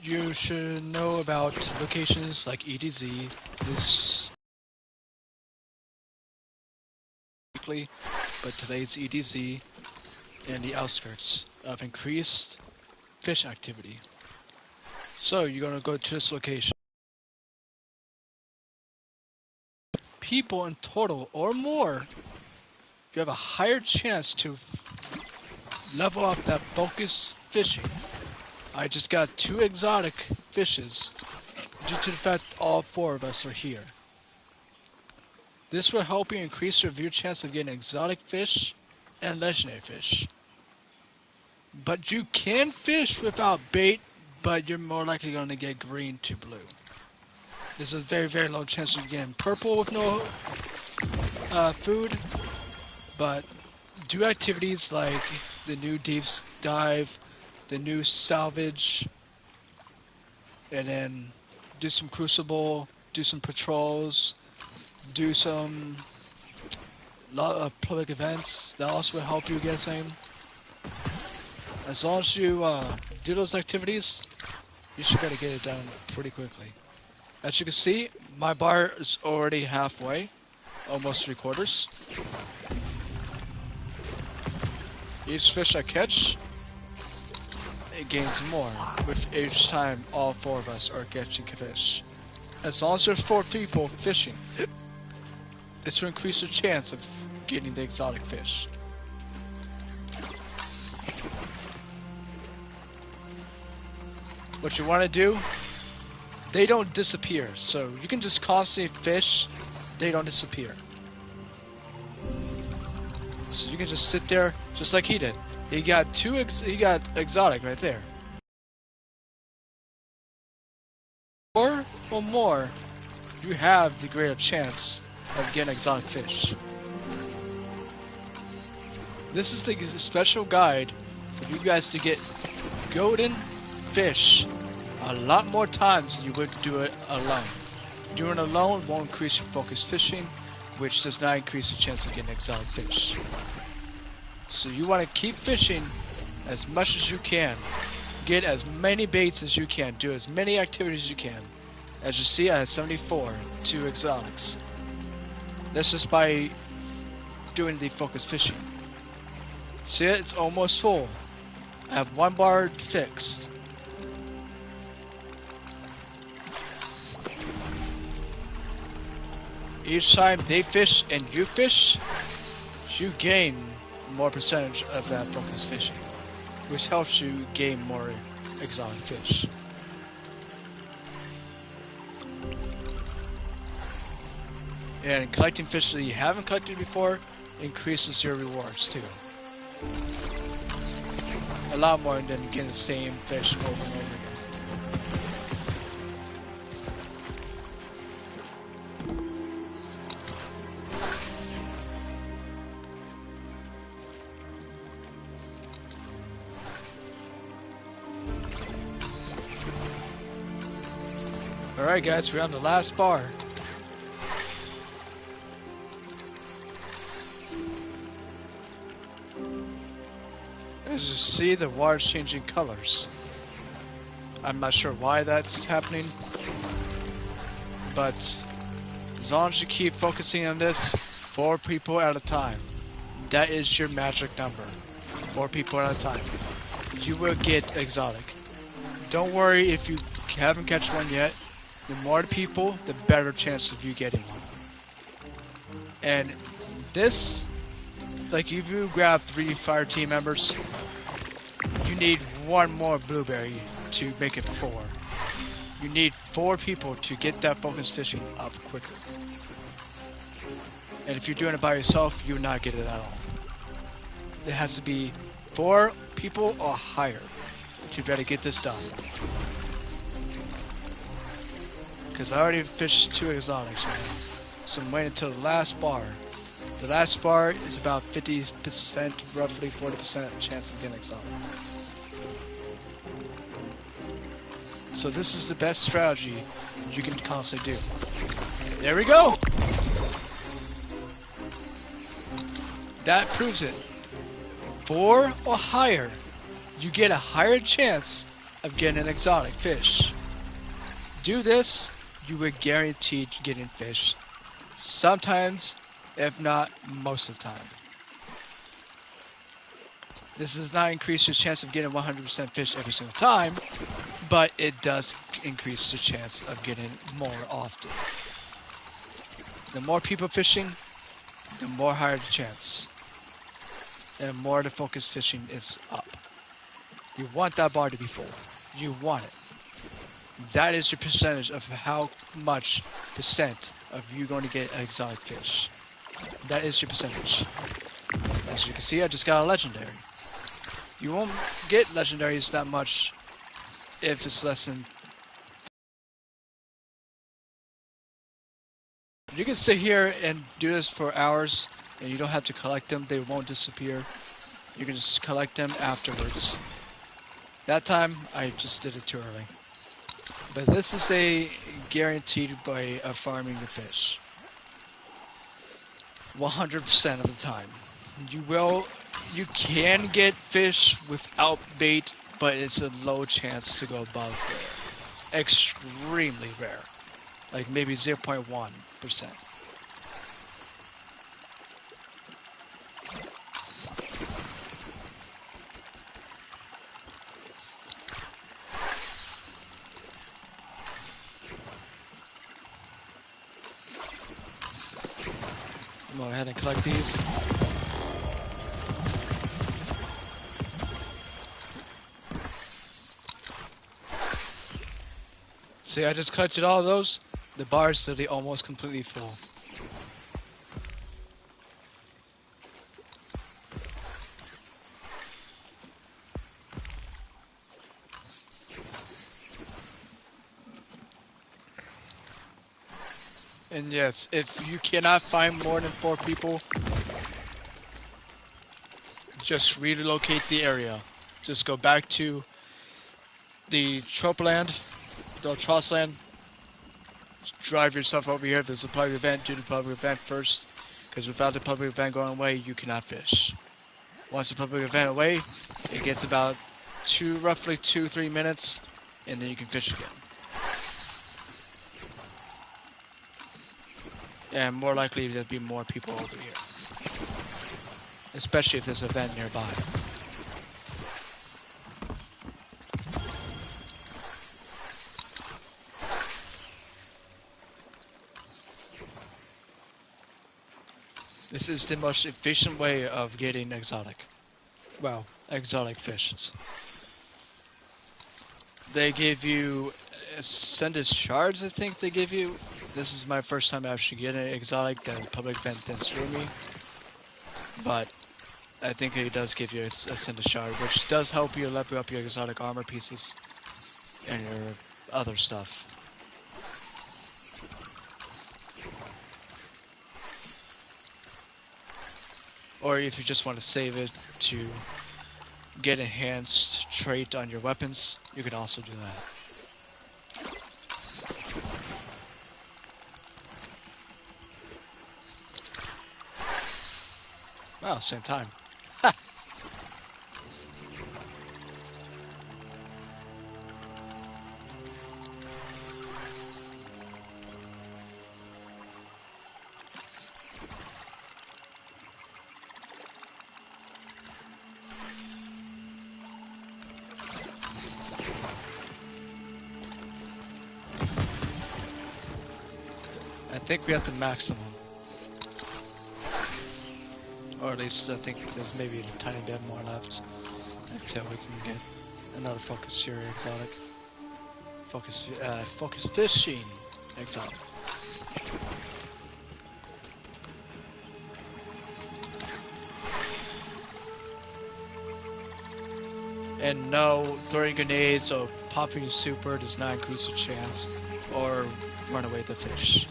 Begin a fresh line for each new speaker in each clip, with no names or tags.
you should know about locations like EDZ. This weekly, but today's EDZ and the outskirts of increased fish activity. So you're gonna go to this location. People in total or more, you have a higher chance to level up that focus fishing. I just got 2 exotic fishes due to the fact all 4 of us are here. This will help you increase your chance of getting exotic fish and legendary fish. But you can fish without bait, but you're more likely going to get green to blue. There's a very, very low chance of getting purple with no food, but do activities like the new deep dive, the new salvage, and then do some crucible, do some patrols, do some public events. That also will help you get same. As long as you do those activities, you should be able to get it done pretty quickly. As you can see, my bar is already halfway, almost 3/4. Each fish I catch, it gains more with each time all 4 of us are catching fish. As long as there's 4 people fishing, this will increase your chance of getting the exotic fish. What you want to do, they don't disappear, so you can just constantly fish, they don't disappear. So you can just sit there, just like he did. He got exotic right there. 4 or more, you have the greater chance of getting exotic fish. This is the special guide for you guys to get golden fish a lot more times than you would do it alone. Doing it alone won't increase your focus fishing, which does not increase the chance of getting exotic fish. So you want to keep fishing as much as you can. Get as many baits as you can. Do as many activities as you can. As you see, I have 74, 2 exotics. That's just by doing the focus fishing. See it? It's almost full. I have 1 bar fixed. Each time they fish and you fish, you gain more percentage of that focus fishing, which helps you gain more exotic fish. And collecting fish that you haven't collected before increases your rewards too. A lot more than getting the same fish over and over again. Alright guys, we're on the last bar. As you see, the water's changing colors. I'm not sure why that's happening, but as long as you keep focusing on this, 4 people at a time. That is your magic number. 4 people at a time. You will get exotic. Don't worry if you haven't catch one yet. The more people, the better chance of you getting one. And this, like if you grab 3 fire team members, you need 1 more blueberry to make it 4. You need 4 people to get that focus fishing up quicker. And if you're doing it by yourself, you will not get it at all. It has to be 4 people or higher to be able to get this done. Because I already fished 2 exotics right now. So I'm waiting until the last bar. The last bar is about 50%, roughly 40% chance of getting exotic. So this is the best strategy you can constantly do. There we go! That proves it. 4 or higher, you get a higher chance of getting an exotic fish. Do this, you will guarantee getting fish. Sometimes, if not most of the time. This does not increase your chance of getting 100% fish every single time, but it does increase your chance of getting more often. The more people fishing, the more higher the chance. And the more the focus fishing is up. You want that bar to be full. You want it. That is your percentage of how much percent of you going to get an exotic fish. That is your percentage. As you can see, I just got a legendary. You won't get legendaries that much if it's less than... You can sit here and do this for hours and you don't have to collect them. They won't disappear. You can just collect them afterwards. That time, I just did it too early. But this is a guaranteed way of farming the fish. 100% of the time. You can get fish without bait, but it's a low chance to go above rare. Extremely rare. Like maybe 0.1%. Go ahead and collect these. See, I just collected all of those. The bar is literally almost completely full. And yes, if you cannot find more than 4 people, just relocate the area. Just go back to the Tropeland, the Trossland. Drive yourself over here. There's a public event. Do the public event first, because without the public event going away, you cannot fish. Once the public event away, it gets about roughly 2-3 minutes, and then you can fish again. And more likely there'll be more people over here. Especially if there's an event nearby. This is the most efficient way of getting exotic. Well, exotic fishes. They give you Ascended Shards, I think they give you. This is my first time actually getting an exotic. The public event didn't screw me. But I think it does give you a Ascended Shard, which does help you level up your exotic armor pieces and your other stuff. Or if you just want to save it to get enhanced trait on your weapons, you can also do that. Wow, same time. Ha! I think we have the maximum. Or at least I think there's maybe a tiny bit more left until we can get another Focus Fury exotic. Focus Fishing exotic. And no, throwing grenades or popping super does not increase your chance or run away the fish.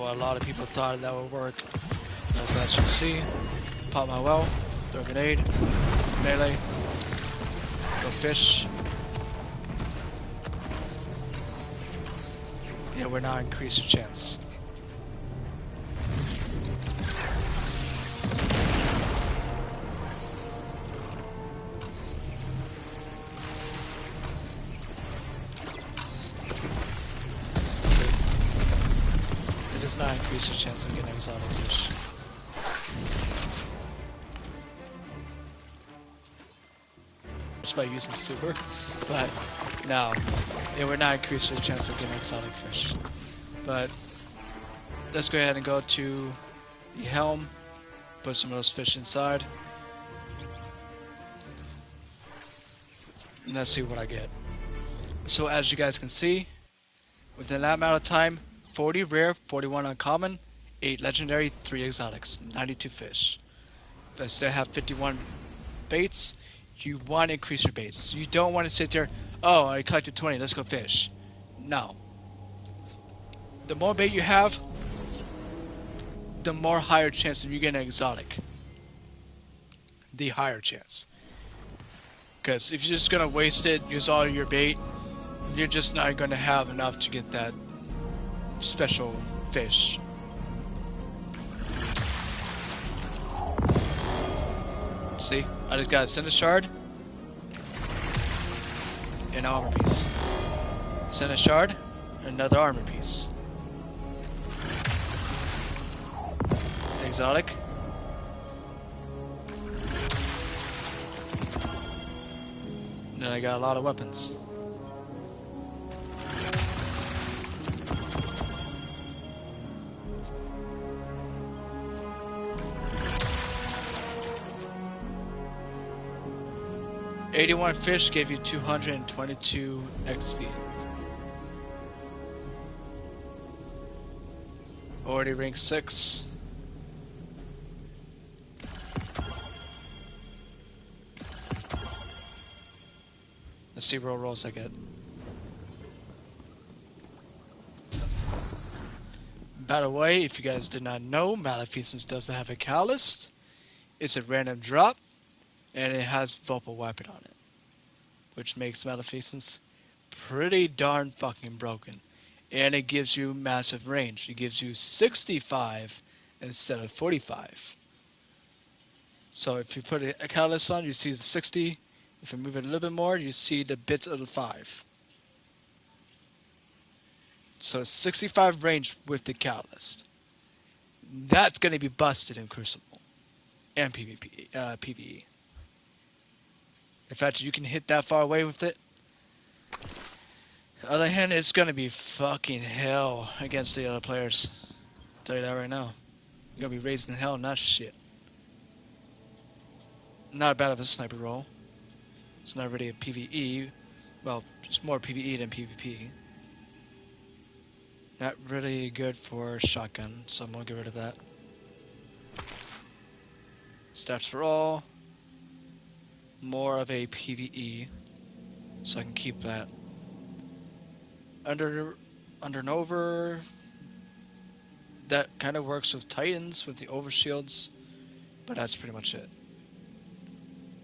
A lot of people thought that would work. As you can see, pop my well, throw a grenade, melee, go fish. Yeah, we're now increasing chance. does not increase your chance of getting exotic fish. Just by using super, but no, it would not increase your chance of getting exotic fish. But let's go ahead and go to the helm, put some of those fish inside, and let's see what I get. So as you guys can see, within that amount of time, 40 rare, 41 uncommon, 8 legendary, 3 exotics, 92 fish. If I still have 51 baits, you want to increase your baits. You don't want to sit there, oh, I collected 20, let's go fish. No. The more bait you have, the more higher chance of you getting an exotic. The higher chance. Because if you're just going to waste it, use all your bait, you're just not going to have enough to get that special fish. See, I just got a Cinder Shard and an armor piece. Cinder Shard, another armor piece. Exotic. And then I got a lot of weapons. "81 fish gave you 222 XP. Already rank 6. Let's see what rolls I get. By the way, if you guys did not know, Maleficence doesn't have a catalyst. It's a random drop, and it has Vulpal Weapon on it, which makes Maleficence pretty darn fucking broken. And it gives you massive range. It gives you 65 instead of 45. So if you put a catalyst on, you see the 60. If you move it a little bit more, you see the bits of the 5. So 65 range with the catalyst. That's going to be busted in Crucible and PvE. In fact, you can hit that far away with it. On the other hand, it's going to be fucking hell against the other players. I'll tell you that right now. You're going to be raising hell and that shit. Not bad of a sniper roll. It's not really a PvE. Well, it's more PvE than PvP. Not really good for shotgun, so I'm gonna get rid of that. Stats for all. More of a PvE, so I can keep that. Under and over. That kind of works with Titans with the overshields, but that's pretty much it.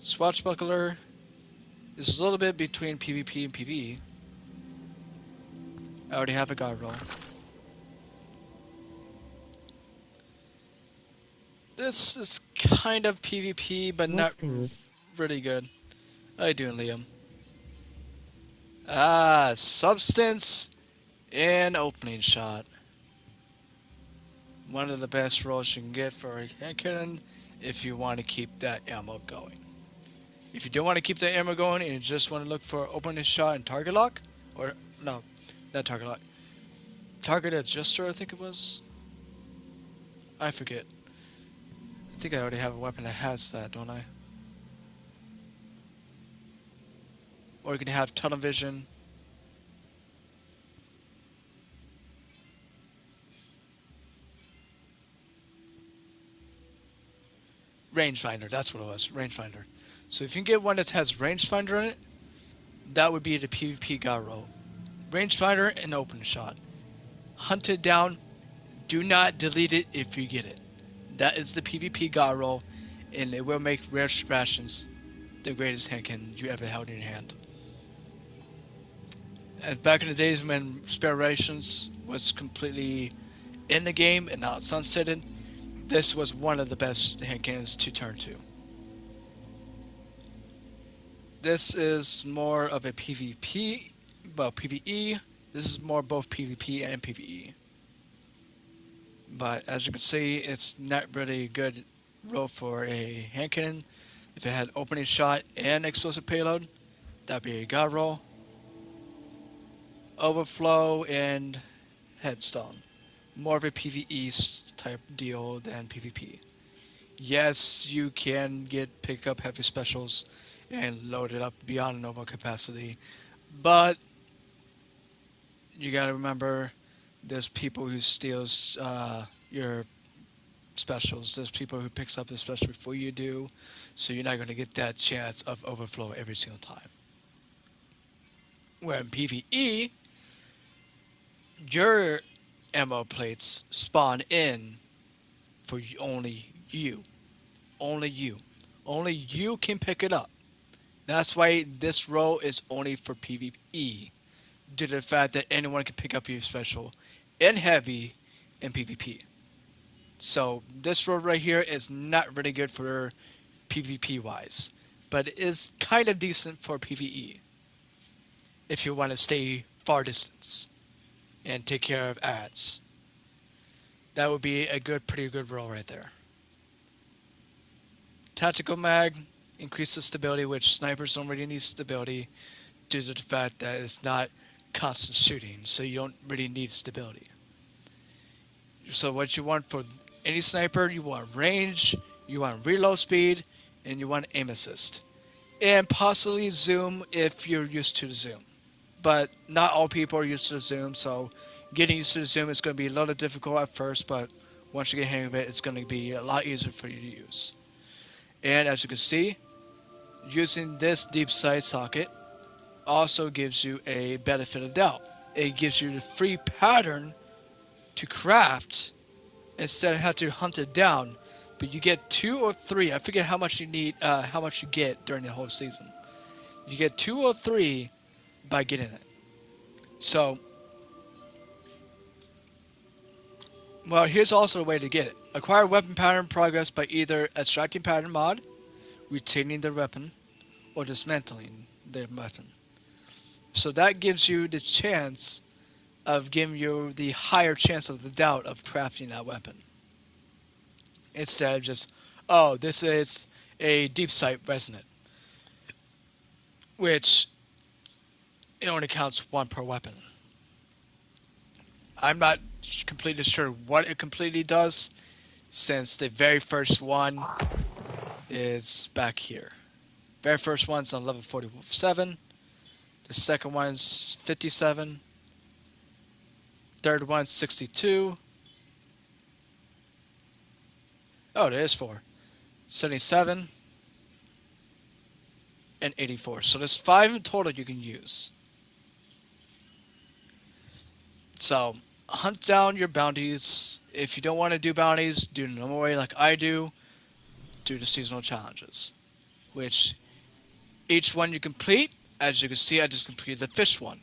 Swashbuckler is a little bit between PvP and PvE. I already have a guard roll. This is kind of PvP, but not really good. How you doing, Liam? Ah, Substance and Opening Shot. One of the best rolls you can get for a hand cannon if you want to keep that ammo going. If you don't want to keep that ammo going and you just want to look for Opening Shot and Target Lock, or no, not Target Lock, Target Adjuster I think it was? I forget. I think I already have a weapon that has that, don't I? Or you can have Tunnel Vision. Rangefinder, that's what it was, Rangefinder. So if you can get one that has Rangefinder in it, that would be the PvP guard roll. Rangefinder and Open Shot. Hunt it down, do not delete it if you get it. That is the PvP guard roll, and it will make Rare Rations the greatest hand cannon you ever held in your hand. And back in the days when Spare Rations was completely in the game and not sunsetted, this was one of the best hand cannons to turn to. This is more of a PvP, well, PvE. This is more both PvP and PvE. But as you can see, it's not really a good roll for a hand cannon. If it had opening shot and explosive payload, that'd be a god roll. Overflow and headstone. More of a PvE type deal than PvP. Yes, you can pick up heavy specials and load it up beyond normal capacity, but you gotta remember there's people who steals your specials. There's people who picks up the special before you do, so you're not gonna get that chance of overflow every single time. Where in PvE, your ammo plates spawn in for only you. Only you. Only you can pick it up. That's why this row is only for PvE, due to the fact that anyone can pick up your special in heavy in PvP. So this row right here is not really good for PvP wise, but it is kind of decent for PvE if you want to stay far distance and take care of ads. That would be a pretty good roll right there. Tactical mag increases stability, which snipers don't really need stability due to the fact that it's not constant shooting, so you don't really need stability. So what you want for any sniper, you want range, you want reload speed, and you want aim assist. And possibly zoom if you're used to the zoom. But not all people are used to the zoom, so getting used to the zoom is going to be a little difficult at first, but once you get the hang of it, it's going to be a lot easier for you to use. And as you can see, using this deep sight socket also gives you a benefit of doubt. It gives you the free pattern to craft instead of have to hunt it down. But you get 2 or 3. I forget how much you need, how much you get during the whole season. You get 2 or 3 by getting it. So, well, here's also a way to get it. Acquire weapon pattern progress by either extracting pattern mod, retaining the weapon, or dismantling the weapon. So that gives you the chance of giving you the higher chance of the doubt of crafting that weapon. Instead of just, oh, this is a deep sight resonant, which it only counts 1 per weapon. I'm not completely sure what it completely does, since the very first one is back here. Very first one's on level 47. The second one's 57. Third one's 62. Oh, there is 4. 77. And 84. So there's 5 in total you can use. So, hunt down your bounties. If you don't want to do bounties, do the normal way like I do. Do the seasonal challenges. Which, each one you complete, as you can see, I just completed the fish one.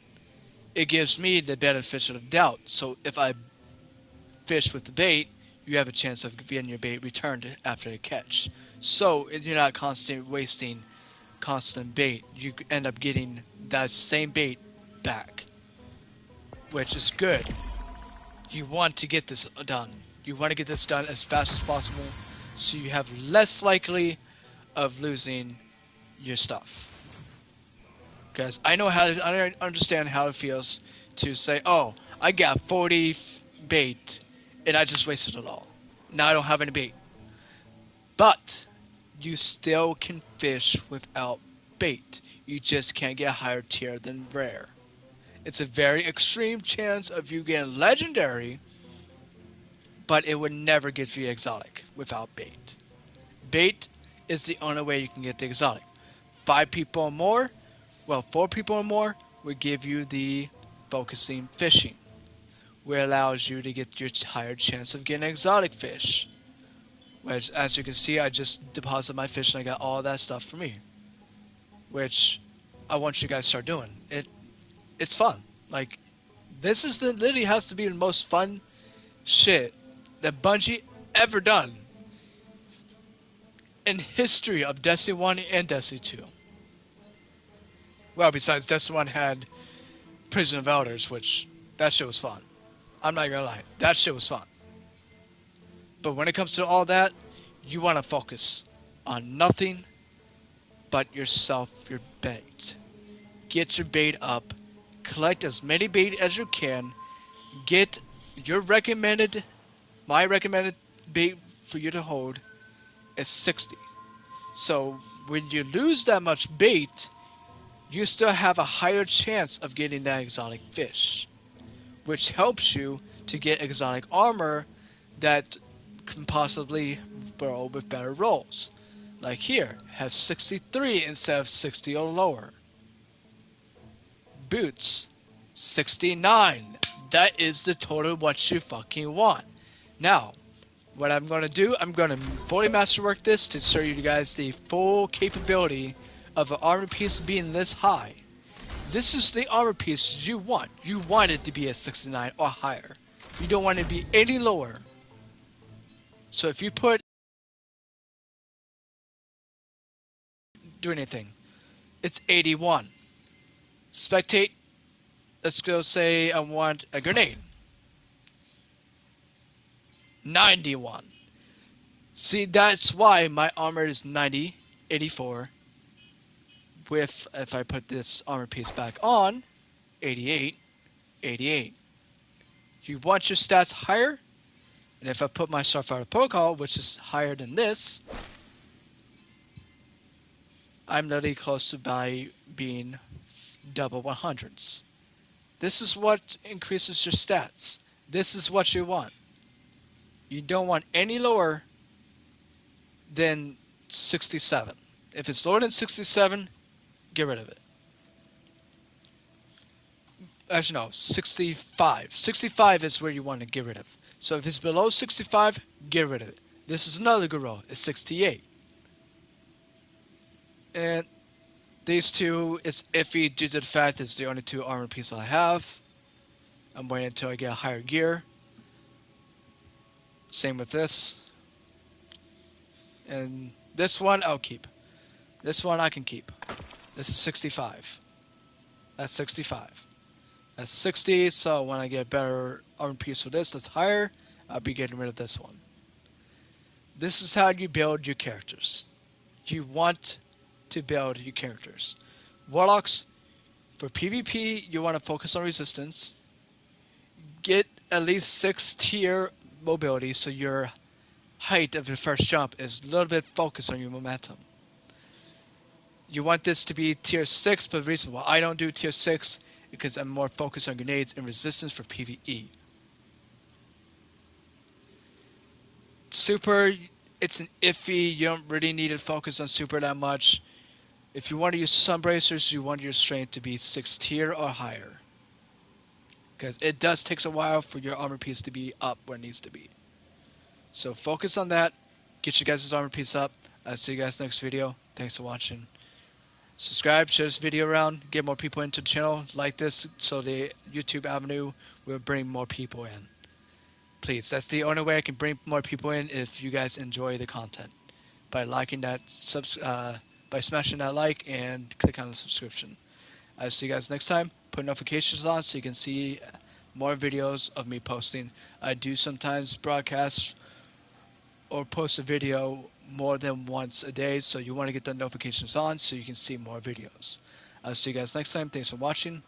It gives me the benefit of doubt. So if I fish with the bait, you have a chance of getting your bait returned after a catch. So you're not constantly wasting constant bait. You end up getting that same bait back, which is good. You want to get this done. You want to get this done as fast as possible, so you have less likely of losing your stuff. Because I understand how it feels to say, oh, I got 40 bait and I just wasted it all. Now I don't have any bait. But you still can fish without bait. You just can't get a higher tier than rare. It's a very extreme chance of you getting legendary, but it would never give you exotic without bait. Bait is the only way you can get the exotic. 5 people or more, 4 people or more would give you the focusing fishing, which allows you to get your higher chance of getting exotic fish. Which, as you can see, I just deposited my fish and I got all that stuff for me. Which I want you guys to start doing. It's fun. Like, this is literally has to be the most fun shit that Bungie ever done in history of Destiny 1 and Destiny 2. Well, besides Destiny 1 had Prison of Elders, which that shit was fun. I'm not gonna lie, that shit was fun. But when it comes to all that, you want to focus on nothing but yourself, your bait. Get your bait up, collect as many bait as you can, get your recommended, my recommended bait for you to hold is 60. So when you lose that much bait, you still have a higher chance of getting that exotic fish, which helps you to get exotic armor that can possibly roll with better rolls. Like here, has 63 instead of 60 or lower. Boots, 69. That is the total what you fucking want. Now, what I'm going to do, I'm going to fully masterwork this to show you guys the full capability of an armor piece being this high. This is the armor piece you want. You want it to be a 69 or higher. You don't want it to be any lower. So if you put do anything, it's 81. Spectate, let's go say I want a grenade. 91. See, that's why my armor is 90, 84. With, if I put this armor piece back on, 88, 88. You want your stats higher, and if I put my Starfighter Protocol, which is higher than this, I'm literally close to by being double 100s. This is what increases your stats. This is what you want. You don't want any lower than 67. If it's lower than 67, get rid of it. Actually, no, 65. 65 is where you want to get rid of. So if it's below 65, get rid of it. This is another good roll. It's 68. And these two is iffy due to the fact it's the only two armor pieces I have. I'm waiting until I get a higher gear. Same with this. And this one I'll keep. This one I can keep. This is 65. That's 65. That's 60, so when I get a better armor piece for this that's higher, I'll be getting rid of this one. This is how you build your characters. You want to build your characters. Warlocks, for PvP, you want to focus on resistance. Get at least 6 tier mobility so your height of your first jump is a little bit focused on your momentum. You want this to be tier 6, but the reason why I don't do tier 6 because I'm more focused on grenades and resistance for PvE. Super, it's an iffy, you don't really need to focus on super that much. If you want to use Sunbracers, you want your strength to be 6 tier or higher. Because it does take a while for your armor piece to be up where it needs to be. So focus on that, get your guys' armor piece up. I'll see you guys next video. Thanks for watching. Subscribe, share this video around, get more people into the channel, like this so the YouTube avenue will bring more people in. Please, that's the only way I can bring more people in if you guys enjoy the content. By liking that, by smashing that like and click on the subscription. I'll see you guys next time. Put notifications on so you can see more videos of me posting. I do sometimes broadcast or post a video more than once a day, so you want to get the notifications on so you can see more videos. I'll see you guys next time. Thanks for watching.